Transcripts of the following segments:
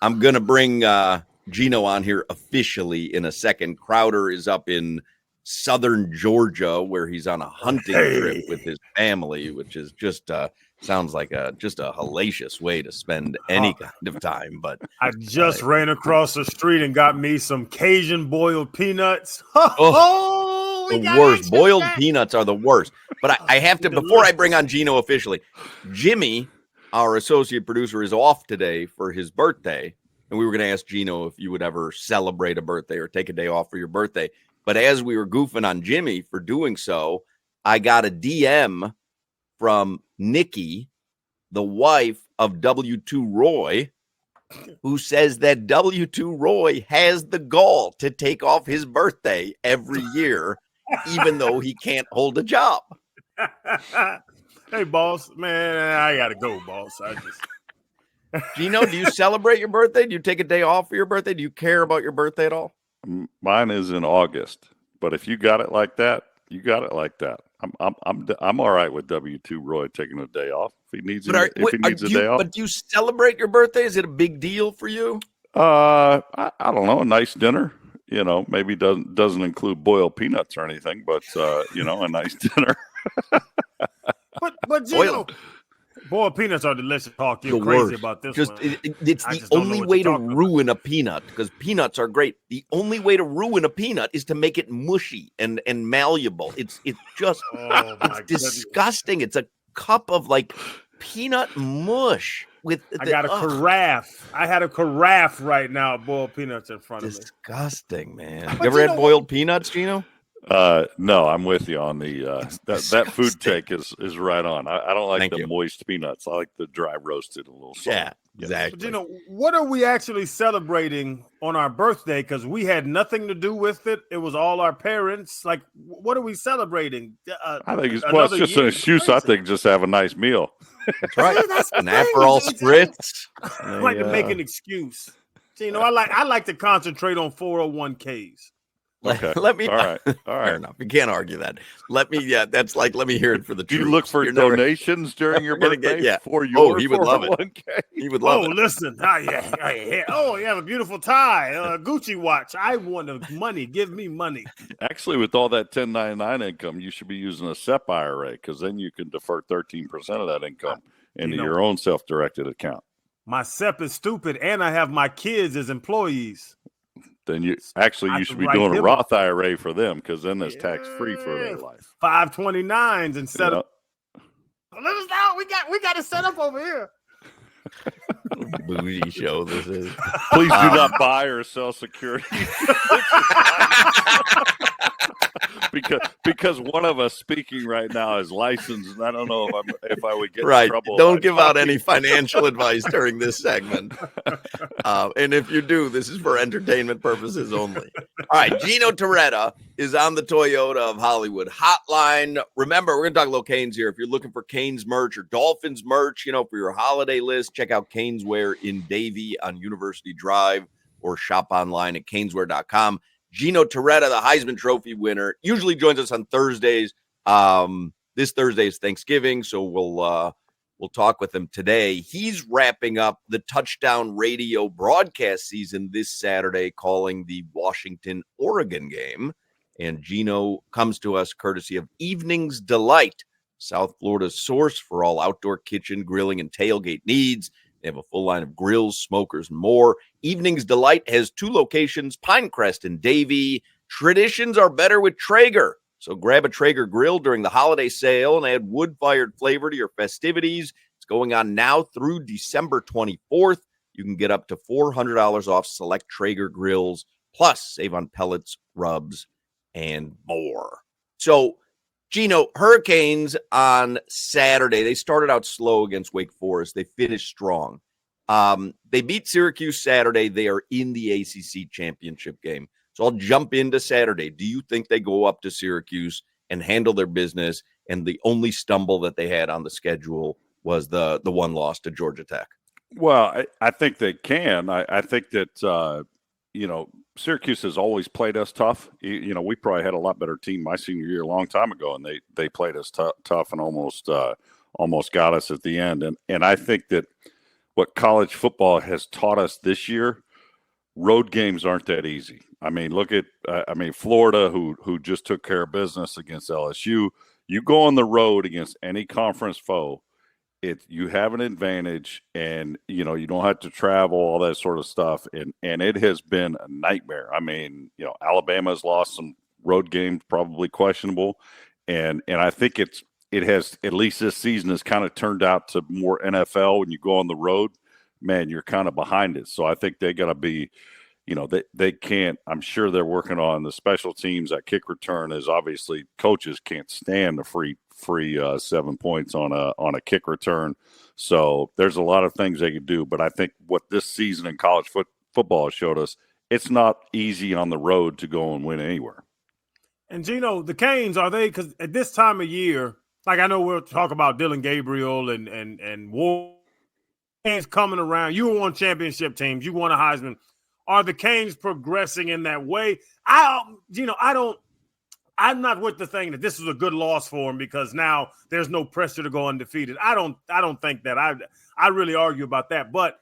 I'm going to bring Gino on here officially in a second. Crowder is up in southern Georgia where he's on a hunting trip with his family, which is just sounds like just a hellacious way to spend any kind of time. But I just ran across the street and got me some Cajun boiled peanuts. The worst. Boiled peanuts are the worst. But I have to, before I bring on Gino officially, Jimmy, our associate producer, is off today for his birthday. And we were going to ask Gino if you would ever celebrate a birthday or take a day off for your birthday. But as we were goofing on Jimmy for doing so, I got a DM from Nikki, the wife of W2 Roy, who says that W2 Roy has the gall to take off his birthday every year, even though he can't hold a job. Hey, boss, man, I got to go, boss. Gino, do you celebrate your birthday? Do you take a day off for your birthday? Do you care about your birthday at all? Mine is in August, but if you got it like that, you got it like that. I'm all right with W2 Roy taking a day off if he needs a day off. But do you celebrate your birthday? Is it a big deal for you? I don't know, a nice dinner. Maybe doesn't include boiled peanuts or anything, but a nice dinner. But Gino, boiled peanuts are delicious. Talk you crazy worst. About this. It's the only way to ruin a peanut because peanuts are great. The only way to ruin a peanut is to make it mushy and malleable. It's just it's disgusting. It's a cup of like peanut mush with. I got a carafe. I had a carafe right now of boiled peanuts in front of me. Disgusting, man. You ever had boiled peanuts, Gino? No, I'm with you on the that food take is right on. I don't like the moist peanuts. I like the dry roasted a little salt. Yeah, exactly. But what are we actually celebrating on our birthday? Because we had nothing to do with it. It was all our parents. Like, what are we celebrating? I think it's just an excuse. I think just have a nice meal. That's right. That's an Aperol spritz. I like to make an excuse. I like to concentrate on 401ks. Okay. Let me. All right. Fair enough. You can't argue that. Let me. Yeah, that's like. Let me hear it for the truth. Do you look for donations during your birthday? For your he would love it. He would love it. Listen. Oh, you have a beautiful tie, Gucci watch. I want the money. Give me money. Actually, with all that 1099 income, you should be using a SEP IRA because then you can defer 13% of that income into your own self-directed account. My SEP is stupid, and I have my kids as employees. Then you should be doing a Roth IRA for them because then it's tax-free for their life. 529s instead of. Let us know. We got it set up over here. Bougie show this is. Please do not buy or sell securities. because one of us speaking right now is licensed, and I don't know if I would get in trouble. Don't give out any financial advice during this segment. And if you do, this is for entertainment purposes only. All right, Gino Torretta is on the Toyota of Hollywood hotline. Remember, we're going to talk a little Canes here. If you're looking for Canes merch or Dolphins merch, for your holiday list, check out Caneswear in Davie on University Drive or shop online at caneswear.com. Gino Torretta, the Heisman Trophy winner, usually joins us on Thursdays. This Thursday is Thanksgiving, so we'll talk with him today. He's wrapping up the touchdown radio broadcast season this Saturday, calling the Washington-Oregon game. And Gino comes to us courtesy of Evening's Delight, South Florida's source for all outdoor kitchen, grilling, and tailgate needs. They have a full line of grills, smokers, and more. Evening's Delight has 2 locations, Pinecrest and Davie. Traditions are better with Traeger. So grab a Traeger grill during the holiday sale and add wood-fired flavor to your festivities. It's going on now through December 24th. You can get up to $400 off select Traeger grills, plus save on pellets, rubs, and more. So, Gino, Hurricanes on Saturday, they started out slow against Wake Forest. They finished strong. They beat Syracuse Saturday. They are in the ACC championship game. So I'll jump into Saturday. Do you think they go up to Syracuse and handle their business, and the only stumble that they had on the schedule was the one loss to Georgia Tech? Well, I think they can. I think that, Syracuse has always played us tough. We probably had a lot better team my senior year a long time ago, and they played us tough and almost got us at the end. And I think that what college football has taught us this year, road games aren't that easy. I mean, look at Florida, who just took care of business against LSU. You go on the road against any conference foe, you have an advantage, and you don't have to travel, all that sort of stuff, and it has been a nightmare. I mean, Alabama's lost some road games, probably questionable, and I think it has, at least this season, has kind of turned out to more NFL. When you go on the road, man, you're kind of behind it. So I think they got to be, they can't. I'm sure they're working on the special teams. That kick return is obviously, coaches can't stand the free 7 points on a kick return. So there's a lot of things they could do. But I think what this season in college football has showed us, it's not easy on the road to go and win anywhere. And Gino, the Canes, are they? Because at this time of year, like, I know we'll talk about Dylan Gabriel and Ward coming around. You were on championship teams. You won a Heisman. Are the Canes progressing in that way? I'm not with the thing that this is a good loss for them because now there's no pressure to go undefeated. I don't think that. I really argue about that. But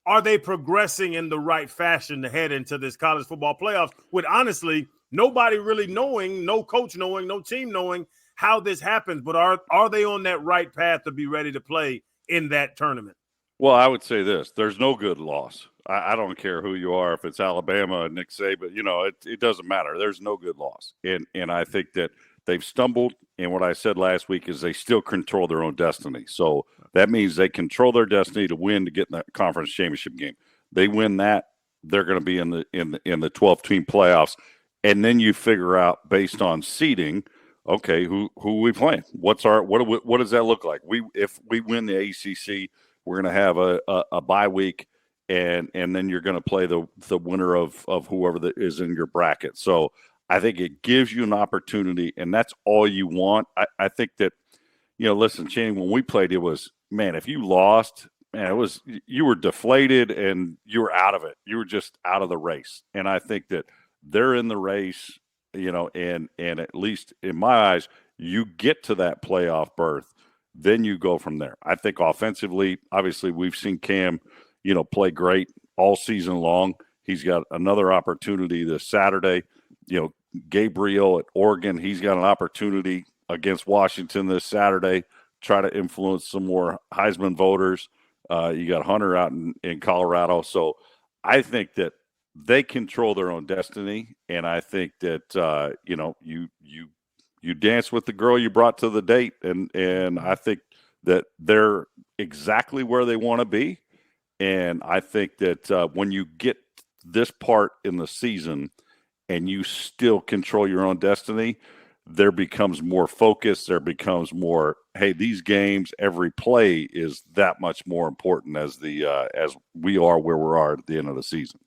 are they progressing in the right fashion to head into this college football playoffs with, honestly, nobody really knowing, no coach knowing, no team knowing how this happens? But are they on that right path to be ready to play in that tournament? Well, I would say this. There's no good loss. I don't care who you are, if it's Alabama, Nick Saban, it doesn't matter. There's no good loss. And I think that they've stumbled, and what I said last week is they still control their own destiny. So that means they control their destiny to win, to get in the conference championship game. They win that, they're going to be in the 12-team playoffs. And then you figure out, based on seeding, okay, who are we playing? What does that look like? If we win the ACC, we're going to have a bye week, and then you're going to play the winner of whoever that is in your bracket. So I think it gives you an opportunity, and that's all you want. I think that, listen, Channing, when we played, it was, man, if you lost, man, you were deflated and you were out of it. You were just out of the race. And I think that they're in the race, and at least in my eyes, you get to that playoff berth, then you go from there. I think offensively, obviously, we've seen Cam, play great all season long. He's got another opportunity this Saturday. Gabriel at Oregon, he's got an opportunity against Washington this Saturday, try to influence some more Heisman voters. You got Hunter out in Colorado. So I think that they control their own destiny, and I think that you dance with the girl you brought to the date, and I think that they're exactly where they want to be. And I think that when you get this part in the season and you still control your own destiny, there becomes more focus. There becomes more, hey, these games, every play is that much more important as we are where we are at the end of the season.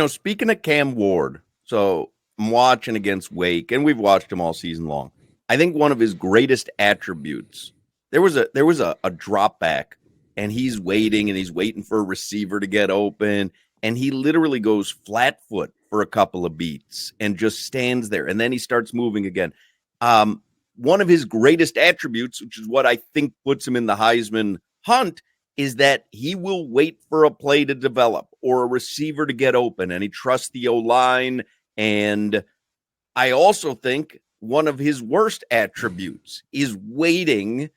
Speaking of Cam Ward, so I'm watching against Wake, and we've watched him all season long. I think one of his greatest attributes, there was a drop back, and he's waiting for a receiver to get open, and he literally goes flat foot for a couple of beats and just stands there, and then he starts moving again. One of his greatest attributes, which is what I think puts him in the Heisman hunt, is that he will wait for a play to develop or a receiver to get open, and he trusts the O-line. And I also think one of his worst attributes is waiting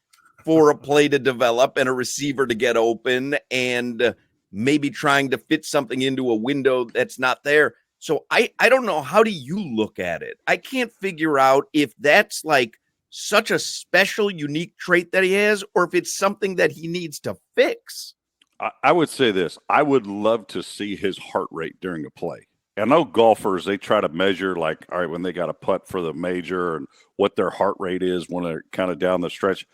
for a play to develop and a receiver to get open and maybe trying to fit something into a window that's not there. So I don't know. How do you look at it? I can't figure out if that's like such a special, unique trait that he has, or if it's something that he needs to fix. I would say this. I would love to see his heart rate during a play. I know golfers, they try to measure, like, all right, when they got a putt for the major and what their heart rate is when they're kind of down the stretch.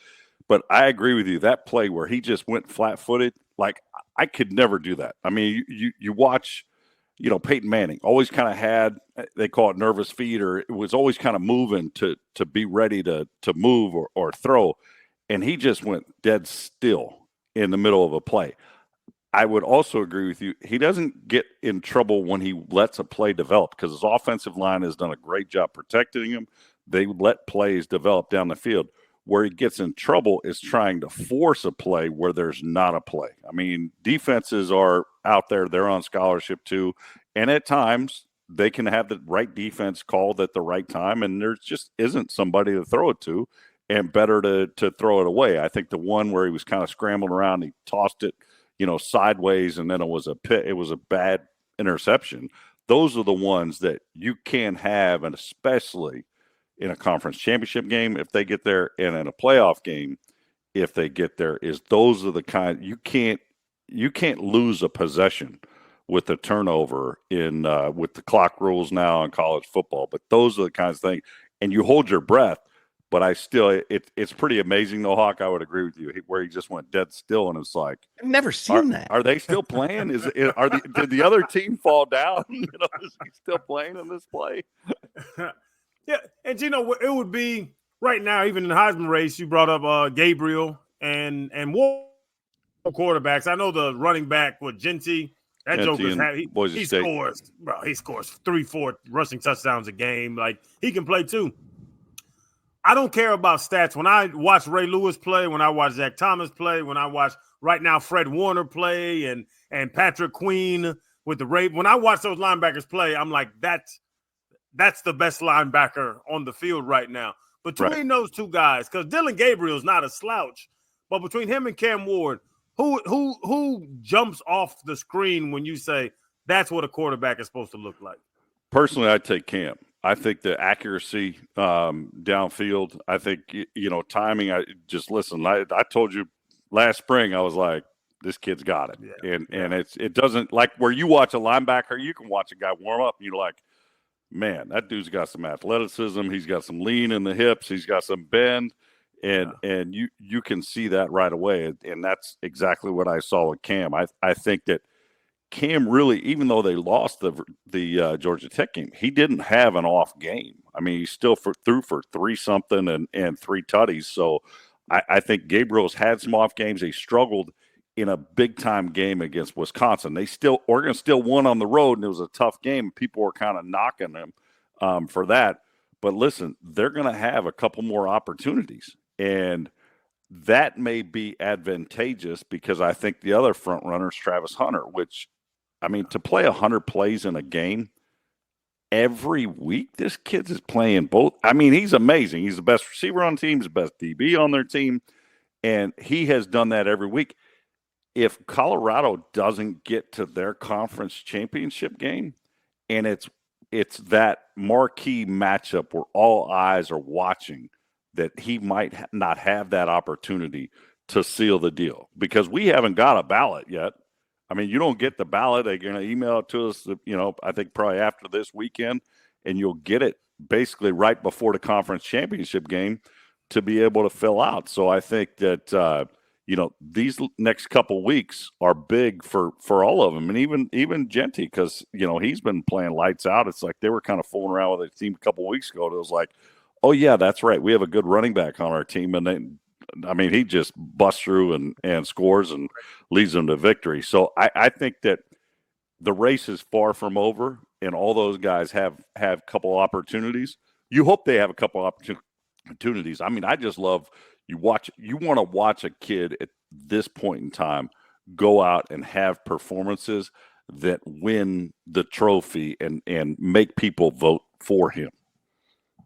But I agree with you. That play where he just went flat-footed, like, I could never do that. I mean, you watch, Peyton Manning always kind of had, they call it nervous feet, or it was always kind of moving to be ready to move or throw. And he just went dead still in the middle of a play. I would also agree with you. He doesn't get in trouble when he lets a play develop because his offensive line has done a great job protecting him. They let plays develop down the field. Where he gets in trouble is trying to force a play where there's not a play. I mean, defenses are out there. They're on scholarship too. And at times they can have the right defense called at the right time. And there just isn't somebody to throw it to, and better to throw it away. I think the one where he was kind of scrambling around, he tossed it, sideways, and then it was a bad interception. Those are the ones that you can have, and especially in a conference championship game if they get there, and in a playoff game if they get there, is those are the kind you can't lose a possession with a turnover in with the clock rules now in college football. But those are the kinds of things, and you hold your breath. But it's pretty amazing though, Hawk. I would agree with you where he just went dead still, and it's like, I've never seen that. Are they still playing? Did the other team fall down? Is he still playing in this play? Yeah, and it would be right now, even in the Heisman race, you brought up Gabriel and Ward quarterbacks. I know the running back with Genty. That joker's he scores 3-4 rushing touchdowns a game. Like, he can play too. I don't care about stats. When I watch Ray Lewis play, when I watch Zach Thomas play, when I watch right now Fred Warner play and Patrick Queen with the Ravens, when I watch those linebackers play, I'm like, that's the best linebacker on the field right now. Between those two guys, because Dillon Gabriel is not a slouch, but between him and Cam Ward, who jumps off the screen when you say that's what a quarterback is supposed to look like? Personally, I'd take Cam. I think the accuracy downfield, I think, timing. I told you last spring, I was like, this kid's got it. Yeah. And it doesn't, like where you watch a linebacker, you can watch a guy warm up and you're like, man, that dude's got some athleticism. He's got some lean in the hips. He's got some bend. And you can see that right away. And that's exactly what I saw with Cam. I think that Cam really, even though they lost the Georgia Tech game, he didn't have an off game. I mean, he still threw for 3-something and 3 tutties. So I think Gabriel's had some off games. He struggled in a big-time game against Wisconsin. Oregon still won on the road, and it was a tough game. People were kind of knocking him for that. But listen, they're going to have a couple more opportunities, and that may be advantageous because I think the other front runner is Travis Hunter, which, I mean, to play 100 plays in a game every week, this kid is playing both. I mean, he's amazing. He's the best receiver on the team, he's the best DB on their team, and he has done that every week. If Colorado doesn't get to their conference championship game, and it's that marquee matchup where all eyes are watching, that he might not have that opportunity to seal the deal, because we haven't got a ballot yet. I mean, you don't get the ballot. They're going to email it to us, I think probably after this weekend, and you'll get it basically right before the conference championship game to be able to fill out. So I think that, these next couple weeks are big for all of them. And even Genty, because, he's been playing lights out. It's like they were kind of fooling around with a team a couple weeks ago. It was like, oh, yeah, that's right. We have a good running back on our team. And then, he just busts through and scores and leads them to victory. So I think that the race is far from over, and all those guys have a couple opportunities. You hope they have a couple opportunities. I mean, I just love you want to watch a kid at this point in time go out and have performances that win the trophy and make people vote for him.